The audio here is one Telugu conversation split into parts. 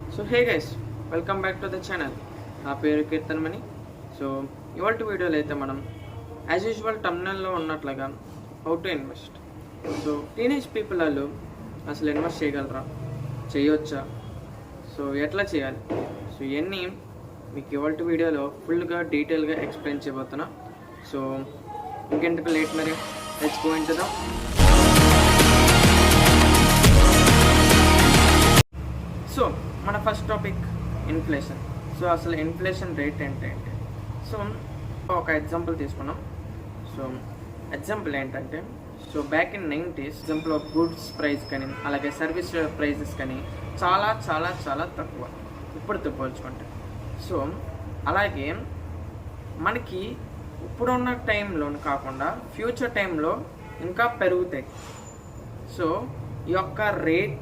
So hey guys, welcome back to the channel. నా పేరు కీర్తన్ మణి. సో ఇవాళ వీడియోలో అయితే మనం యాజ్ యూజువల్ టమ్నెల్లో ఉన్నట్లుగా how to invest. So teenage people వాళ్ళు అసలు ఇన్వెస్ట్ చేయగలరా, చేయవచ్చా, సో ఎట్లా చేయాలి, సో ఇవన్నీ మీకు ఇవాళ వీడియోలో ఫుల్గా డీటెయిల్గా ఎక్స్ప్లెయిన్ చేయబోతున్నా. సో ఇంకెందుకు లేట్, మరి let's go into the. So మన ఫస్ట్ టాపిక్ ఇన్ఫ్లేషన్. సో అసలు ఇన్ఫ్లేషన్ రేట్ ఏంటంటే, సో ఒక ఎగ్జాంపుల్ తీసుకున్నాం. సో ఎగ్జాంపుల్ ఏంటంటే, so back in 90s example of goods price కానీ అలాగే సర్వీస్ ప్రైజెస్ కానీ చాలా చాలా చాలా తక్కువ ఇప్పుడుతో పోల్చుకుంటే. సో అలాగే మనకి ఇప్పుడున్న టైంలో కాకుండా ఫ్యూచర్ టైంలో ఇంకా పెరుగుతాయి. సో ఈ యొక్క రేట్,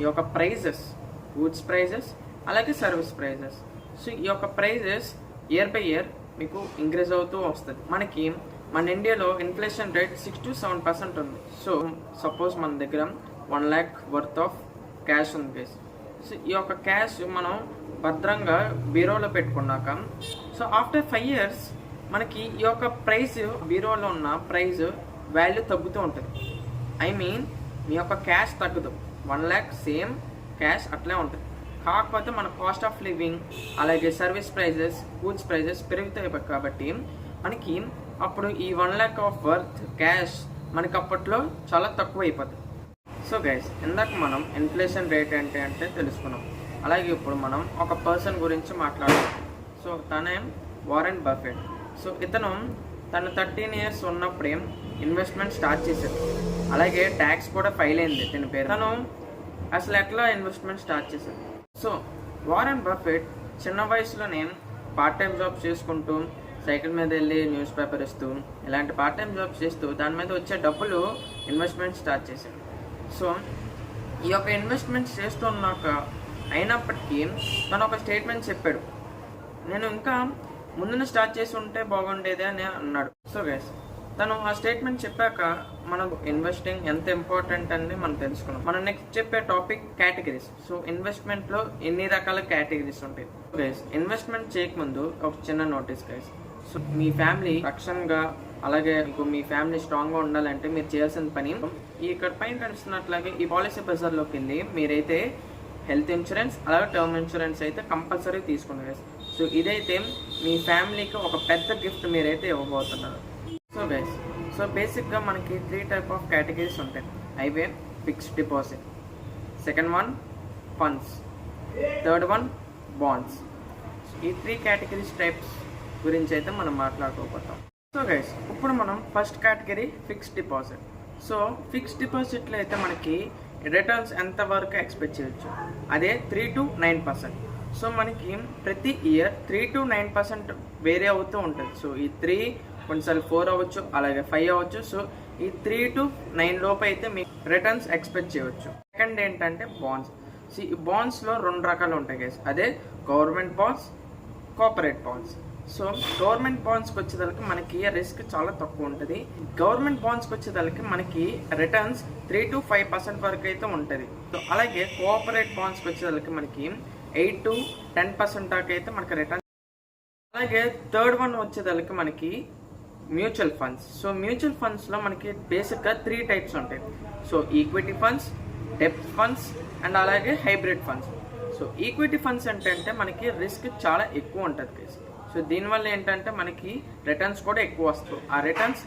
ఈ యొక్క ప్రైజెస్, గూడ్స్ ప్రైజెస్ అలాగే సర్వీస్ ప్రైజెస్, సో ఈ యొక్క ప్రైజెస్ ఇయర్ బై ఇయర్ మీకు ఇంక్రీజ్ అవుతూ వస్తుంది. మనకి మన ఇండియాలో ఇన్ఫ్లేషన్ రేట్ 6 to 7% ఉంది. సో సపోజ్ మన దగ్గర 1 lakh వర్త్ ఆఫ్ క్యాష్ ఉంది గైస్. సో ఈ యొక్క క్యాష్ మనం భద్రంగా బీరోలో పెట్టుకున్నాక, సో ఆఫ్టర్ 5 years మనకి ఈ యొక్క ప్రైస్, బీరోలో ఉన్న ప్రైస్ వాల్యూ తగ్గుతూ ఉంటుంది. ఐ మీన్ మీ యొక్క క్యాష్ తగ్గదు, 1 lakh సేమ్ క్యాష్ అట్లే ఉంటుంది. కాకపోతే మన కాస్ట్ ఆఫ్ లివింగ్ అలాగే సర్వీస్ ప్రైజెస్, గూడ్స్ ప్రైజెస్ పెరుగుతాయి కాబట్టి మనకి అప్పుడు ఈ 1 lakh ఆఫ్ వర్త్ క్యాష్ మనకి అప్పట్లో చాలా తక్కువ అయిపోతుంది. సో గైస్, ఇందాక మనం ఇన్ఫ్లేషన్ రేట్ ఏంటి అంటే తెలుసుకున్నాం. అలాగే ఇప్పుడు మనం ఒక పర్సన్ గురించి మాట్లాడాలి. సో తనే వారెన్ బఫెట్. సో ఇతను తను 13 years ఉన్నప్పుడే ఇన్వెస్ట్మెంట్ స్టార్ట్ చేశాడు. అలాగే ట్యాక్స్ కూడా ఫైల్ అయింది తన పేరు. తను అసలు ఎట్లా ఇన్వెస్ట్మెంట్ స్టార్ట్ చేశాడు. సో వారెన్ బఫెట్ చిన్న వయసులోనే పార్ట్ టైం జాబ్స్ చేసుకుంటూ, సైకిల్ మీద వెళ్ళి న్యూస్ పేపర్ ఇస్తూ, ఇలాంటి పార్ట్ టైం జాబ్స్ చేస్తూ దాని మీద వచ్చే డబ్బులు ఇన్వెస్ట్మెంట్ స్టార్ట్ చేశాడు. సో ఈ యొక్క ఇన్వెస్ట్మెంట్స్ చేస్తున్నాక అయినప్పటికీ తను ఒక స్టేట్మెంట్ చెప్పాడు, నేను ఇంకా ముందున స్టార్ట్ చేసి ఉంటే బాగుండేది అని అన్నాడు. సో గైస్, తను ఆ స్టేట్మెంట్ చెప్పాక మనకు ఇన్వెస్టింగ్ ఎంత ఇంపార్టెంట్ అని మనం తెలుసుకున్నాం. మనం నెక్స్ట్ చెప్పే టాపిక్ కేటగిరీస్. సో ఇన్వెస్ట్మెంట్లో ఎన్ని రకాల కేటగిరీస్ ఉంటాయి గైస్. ఇన్వెస్ట్మెంట్ చేయకముందు ఒక చిన్న నోటీస్ గైస్. సో మీ ఫ్యామిలీ రక్షణగా అలాగే మీకు మీ ఫ్యామిలీ స్ట్రాంగ్గా ఉండాలంటే మీరు చేయాల్సిన పని, ఇక్కడ పైన కనిపిస్తున్నట్లాగే ఈ పాలసీ బజార్లోకి వెళ్ళి మీరైతే హెల్త్ ఇన్సూరెన్స్ అలాగే టర్మ్ ఇన్సూరెన్స్ అయితే కంపల్సరీ తీసుకోండి గైస్. సో ఇదైతే మీ ఫ్యామిలీకి ఒక పెద్ద గిఫ్ట్ మీరైతే ఇవ్వబోతున్నారు. సో గైస్, సో బేసిక్గా మనకి 3 type ఆఫ్ కేటగిరీస్ ఉంటాయి. అవే fixed deposit, second one funds, third one bonds. ఈ 3 categories టైప్స్ గురించి అయితే మనం మాట్లాడుకోబోతాం. సో గైస్, ఇప్పుడు మనం first category fixed deposit. So fixed డిపాజిట్లో అయితే మనకి రిటర్న్స్ ఎంతవరకు ఎక్స్పెక్ట్ చేయొచ్చు, అదే 3 to 9%. సో మనకి ప్రతి ఇయర్ 3 to 9% వేరే అవుతూ ఉంటుంది. సో ఈ 3 కొన్నిసార్లు 4 అవ్వచ్చు, అలాగే 5 అవ్వచ్చు. సో ఈ 3 to 9 లోపు అయితే మీకు రిటర్న్స్ ఎక్స్పెక్ట్ చేయవచ్చు. సెకండ్ ఏంటంటే బాండ్స్. సో ఈ బాండ్స్లో 2 రకాలు ఉంటాయి గైస్, అదే government bonds, corporate bonds. So government బాండ్స్కి వచ్చేదానికి మనకి రిస్క్ చాలా తక్కువ ఉంటుంది. గవర్నమెంట్ బాండ్స్కి వచ్చేదానికి మనకి రిటర్న్స్ 3 to 5% వరకు అయితే ఉంటుంది. సో అలాగే కోఆపరేట్ బాండ్స్కి వచ్చేదానికి మనకి 8 to 10% దాకా అయితే మనకి రిటర్న్స్. అలాగే థర్డ్ వన్ వచ్చేదానికి మనకి మ్యూచువల్ ఫండ్స్. సో మ్యూచువల్ ఫండ్స్లో మనకి బేసిక్గా 3 types ఉంటాయి. సో ఈక్విటీ ఫండ్స్, డెబ్ట్ ఫండ్స్ అండ్ అలాగే hybrid funds. So equity funds అంటే మనకి రిస్క్ చాలా ఎక్కువ ఉంటుంది. సో దీనివల్ల ఏంటంటే మనకి రిటర్న్స్ కూడా ఎక్కువ వస్తాయి. ఆ రిటర్న్స్.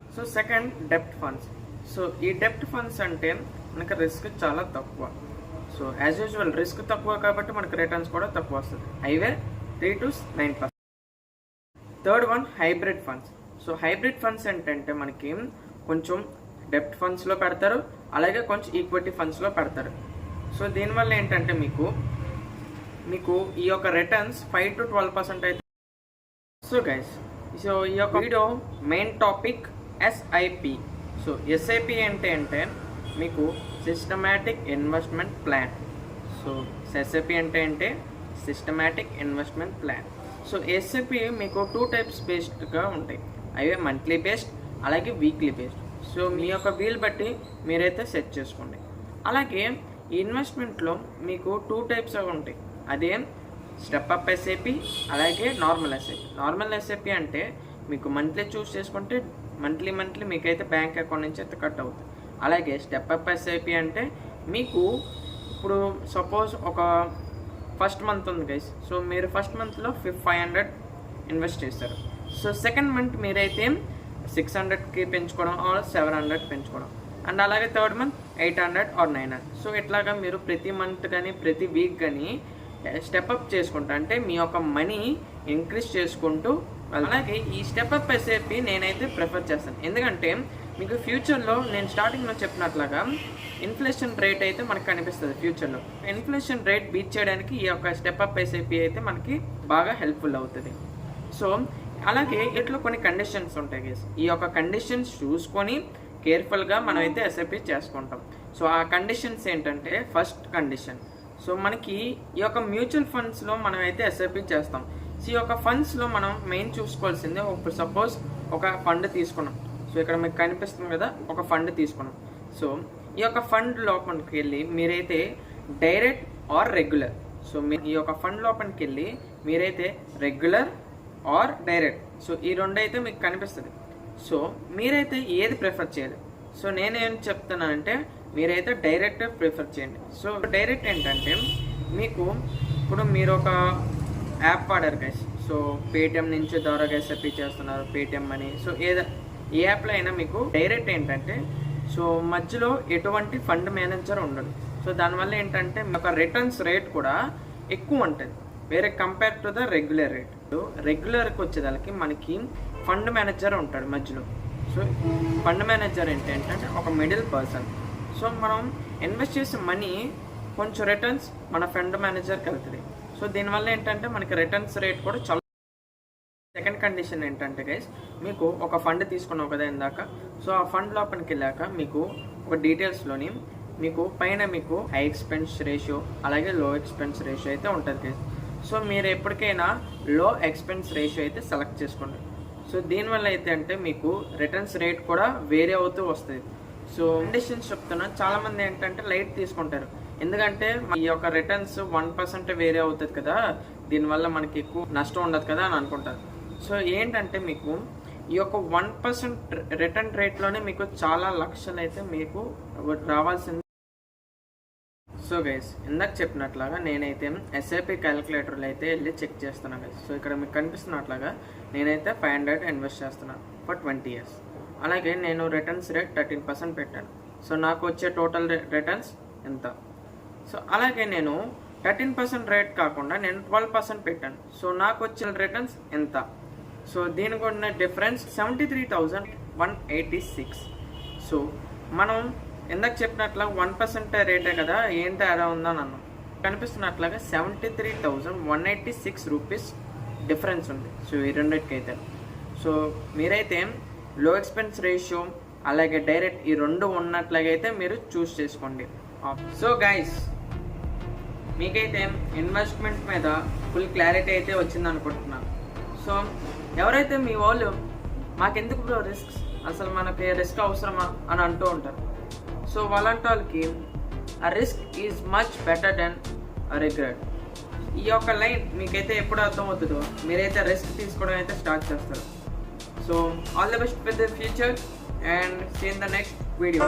సో సెకండ్ డెబ్ట్ ఫండ్స్. సో ఈ డెబ్ట్ ఫండ్స్ అంటే మనకి రిస్క్ చాలా తక్కువ. సో యాజ్ యూజువల్ రిస్క్ తక్కువ కాబట్టి మనకి రిటర్న్స్ కూడా తక్కువ వస్తుంది, అవే 3 to 9%. Third one hybrid funds. So hybrid funds ఏంటంటే మనకి కొంచెం డెబ్ట్ ఫండ్స్లో పెడతారు, అలాగే కొంచెం ఈక్విటీ ఫండ్స్లో పెడతారు. సో దీనివల్ల ఏంటంటే మీకు ఈ యొక్క రిటర్న్స్ 5 to 12% అయితే. సో గైస్, సో ఈ యొక్క video main topic SIP. So SIP అంటే మీకు systematic investment plan. So SIP అంటే systematic investment plan. So SIP మీకు 2 types బేస్డ్గా ఉంటాయి, అవే మంత్లీ బేస్డ్ అలాగే వీక్లీ బేస్డ్. సో మీ యొక్క వీల్ బట్టి మీరైతే సెట్ చేసుకోండి. అలాగే ఈ ఇన్వెస్ట్మెంట్లో మీకు 2 టైప్స్ ఉంటాయి. అదే స్టెప్ అప్ ఎస్ఐపి, అలాగే నార్మల్ ఎస్ఐపి. నార్మల్ ఎస్ఐపి అంటే మీకు మంత్లీ చూస్ చేసుకుంటే మంత్లీ మీకైతే బ్యాంక్ అకౌంట్ నుంచి అయితే కట్ అవుతుంది. అలాగే స్టెప్ అప్ ఎస్ఐపి అంటే మీకు ఇప్పుడు సపోజ్ ఒక ఫస్ట్ మంత్ ఉంది గైస్. సో మీరు ఫస్ట్ మంత్లో 500 ఇన్వెస్ట్ చేస్తారు. సో సెకండ్ మంత్ మీరైతే 600కి పెంచుకోవడం ఆర్ 700 పెంచుకోవడం, అండ్ అలాగే థర్డ్ మంత్ 800 ఆర్ 900. సో ఇట్లాగా మీరు ప్రతి మంత్ కానీ ప్రతి వీక్ కానీ స్టెప్అప్ చేసుకుంటా అంటే మీ యొక్క మనీ ఇంక్రీజ్ చేసుకుంటూ. అలాగే ఈ స్టెప్అప్ ఎస్ఐపి నేనైతే ప్రిఫర్ చేస్తాను. ఎందుకంటే మీకు ఫ్యూచర్లో నేను స్టార్టింగ్లో చెప్పినట్లుగా ఇన్ఫ్లేషన్ రేట్ అయితే మనకు కనిపిస్తుంది. ఫ్యూచర్లో ఇన్ఫ్లేషన్ రేట్ బీట్ చేయడానికి ఈ యొక్క స్టెప్అప్ ఎస్ఐపి అయితే మనకి బాగా హెల్ప్ఫుల్ అవుతుంది. సో అలాగే ఇట్లా కొన్ని కండిషన్స్ ఉంటాయి గైస్. ఈ యొక్క కండిషన్స్ చూసుకొని కేర్ఫుల్గా మనం అయితే ఎస్ఐపి చేసుకుంటాం. సో ఆ కండిషన్స్ ఏంటంటే ఫస్ట్ కండిషన్, సో మనకి ఈ యొక్క మ్యూచువల్ ఫండ్స్లో మనం అయితే ఎస్ఐపి చేస్తాం. సో ఈ యొక్క ఫండ్స్లో మనం మెయిన్ చూసుకోవాల్సిందే, ఇప్పుడు సపోజ్ ఒక ఫండ్ తీసుకున్నాం. సో ఇక్కడ మీకు కనిపిస్తుంది కదా, ఒక ఫండ్ తీసుకున్నాం. సో ఈ యొక్క ఫండ్ లోపలికి వెళ్ళి మీరైతే డైరెక్ట్ ఆర్ రెగ్యులర్, సో మీరు ఈ యొక్క ఫండ్ లోపలికి వెళ్ళి మీరైతే రెగ్యులర్ ఆర్ డైరెక్ట్, సో ఈ రెండు అయితే మీకు కనిపిస్తుంది. సో మీరైతే ఏది ప్రిఫర్ చేయాలి? సో నేనేం చెప్తున్నానంటే మీరైతే డైరెక్ట్ ప్రిఫర్ చేయండి. సో డైరెక్ట్ ఏంటంటే మీకు ఇప్పుడు మీరు ఒక యాప్ వాడారు గైస్. సో పేటిఎం నుంచి ద్వారా ఎస్ఐపి చేస్తున్నారు, పేటిఎం మనీ. సో ఏ యాప్లో అయినా మీకు డైరెక్ట్ ఏంటంటే సో మధ్యలో ఎటువంటి ఫండ్ మేనేజర్ ఉండదు. సో దానివల్ల ఏంటంటే మీ యొక్క రిటర్న్స్ రేట్ కూడా ఎక్కువ ఉంటుంది వేరే compare to the regular rate. రెగ్యులర్కి వచ్చేదానికి మనకి ఫండ్ మేనేజర్ ఉంటాడు మధ్యలో. సో ఫండ్ మేనేజర్ ఏంటంటే ఒక మిడిల్ పర్సన్. సో మనం ఇన్వెస్ట్ చేసే మనీ కొంచెం రిటర్న్స్ మన ఫండ్ మేనేజర్కి వెళ్తుంది. సో దీనివల్ల ఏంటంటే మనకి రిటర్న్స్ రేట్ కూడా చాలా. సెకండ్ కండిషన్ ఏంటంటే గైస్, మీకు ఒక ఫండ్ తీసుకున్నాం కదా ఇందాక. సో ఆ ఫండ్ లోపలికి వెళ్ళాక మీకు ఒక డీటెయిల్స్లోని మీకు పైన మీకు హై ఎక్స్పెన్స్ రేషియో అలాగే లో ఎక్స్పెన్స్ రేషియో అయితే ఉంటుంది గైస్. సో మీరు ఎప్పటికైనా లో ఎక్స్పెన్స్ రేషియో అయితే సెలెక్ట్ చేసుకోండి. సో దీనివల్ల అయితే అంటే మీకు రిటర్న్స్ రేట్ కూడా వేరే అవుతూ వస్తుంది. సో కండిషన్స్ చెప్తున్నాను, చాలామంది ఏంటంటే లైట్ తీసుకుంటారు. ఎందుకంటే ఈ యొక్క రిటర్న్స్ 1% వేరే అవుతుంది కదా, దీనివల్ల మనకి ఎక్కువ నష్టం ఉండదు కదా అని అనుకుంటారు. సో ఏంటంటే మీకు ఈ యొక్క 1% రిటర్న్ రేట్లోనే మీకు చాలా లక్షలు అయితే మీకు రావాల్సింది. సో గైస్ ఇందాక చెప్పినట్లాగా నేనైతే ఎస్ఐపి క్యాలిక్యులేటర్లు అయితే వెళ్ళి చెక్ చేస్తున్నాను గైస్. సో ఇక్కడ మీకు కనిపిస్తున్నట్లాగా నేనైతే 500 ఇన్వెస్ట్ చేస్తున్నాను ఫర్ 20 years. అలాగే నేను రిటర్న్స్ రేట్ 13% పెట్టాను. సో నాకు వచ్చే టోటల్ రిటర్న్స్ ఎంత? సో అలాగే నేను 13% రేట్ కాకుండా నేను 12% పెట్టాను. సో నాకు వచ్చిన రిటర్న్స్ ఎంత? సో దీనికి ఉన్న డిఫరెన్స్ 73,186. సో మనం ఇందాక చెప్పినట్లా 1% రేటే కదా, ఏం తేడా ఉందని అన్నాం. కనిపిస్తున్నట్లాగా 73,186 రూపీస్ డిఫరెన్స్ ఉంది. సో ఈ రెండింటికైతే సో మీరైతే లో ఎక్స్పెన్స్ రేషియో అలాగే డైరెక్ట్ ఈ రెండు ఉన్నట్లయితే మీరు చూస్ చేసుకోండి. సో గైస్ మీకైతే ఇన్వెస్ట్మెంట్ మీద ఫుల్ క్లారిటీ అయితే వచ్చింది అనుకుంటున్నాను. సో ఎవరైతే మీ వాళ్ళు మాకెందుకు బ్రో రిస్క్, అసలు మనకి రిస్క్ అవసరమా అని అంటూ ఉంటారు. సో అలాంటి వాళ్ళకి ఆ risk is much better than regret. ఈ యొక్క లైన్ మీకైతే ఎప్పుడు అర్థమవుతుందో మీరైతే రిస్క్ తీసుకోవడం అయితే స్టార్ట్ చేస్తారు. So all the best with the future and see in the next video.